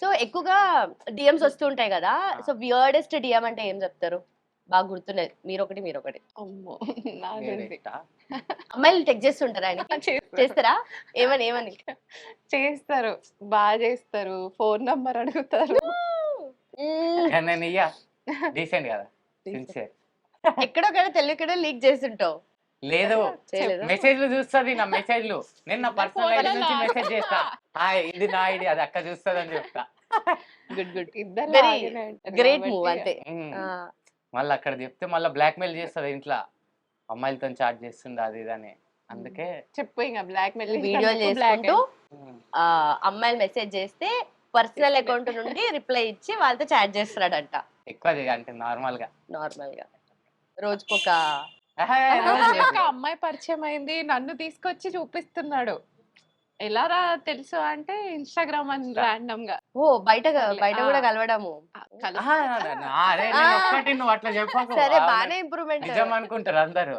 So ఎక్కువగా DMs వస్తుంటాయి కదా, సో వియర్డెస్ట్ డిఎం అంటే ఏం చెప్తారు? బాగా గుర్తున్నది మీరొకటి. అమ్మో నాది అమ్మాయిలు టెక్ చేస్తుంటారా ఆయనకి? చేస్తారా? ఏమని? చేస్తారు, బాగా చేస్తారు, ఫోన్ నంబర్ అడుగుతారు. నేను ఇయ్యా డీసెంట్ కదా, సిన్సియర్. ఎక్కడొక్కడ తెలియకడ లీక్ చేస్తుంటావు. లేదు, చేయలేదా? మెసేజ్లు చూస్తుంది, నా మెసేజ్లు. నేను నా పర్సనల్ ఐడి నుంచి మెసేజ్ చేస్తా, హాయ్ ఇది నా ఐడి, అది అక్క చూస్తుంది అని చెప్తా. గుడ్. ఇద్దరు వెరీ లాగానే ఉంటారు గ్రేట్ కాబట్టి మూవ్ అంతే. మళ్ళీ అక్కడ చెప్తే మళ్ళీ బ్లాక్మెయిల్ చేస్తుంది ఇంట్లో, అమ్మాయిలతో చాట్ చేస్తుంది అది ఇది అని. అందుకే చెప్పు ఇంకా బ్లాక్ మెయిల్ వీడియోలు చేసుకుంటూ అమ్మాయిలు మెసేజ్ చేస్తే పర్సనల్ అకౌంట్ నుండి రిప్లై ఇచ్చి వాళ్ళతో చాట్ చేస్తున్నాడంట. ఎక్కువ అంటే నార్మల్ గా రోజుకొక ఒక అమ్మాయి పరిచయం అయింది, నన్ను తీసుకొచ్చి చూపిస్తున్నాడు. ఎలా రా తెలుసు అంటే ఇన్స్టాగ్రామ్ అని రాండమ్ గా. ఓ బయట కూడా కలవడము. అరే నేను ఒక్కటి, నువ్వు అట్లా చెప్పకు, సరే బానే ఇంప్రూవ్మెంట్. నిజం అనుకుంటారు అందరు.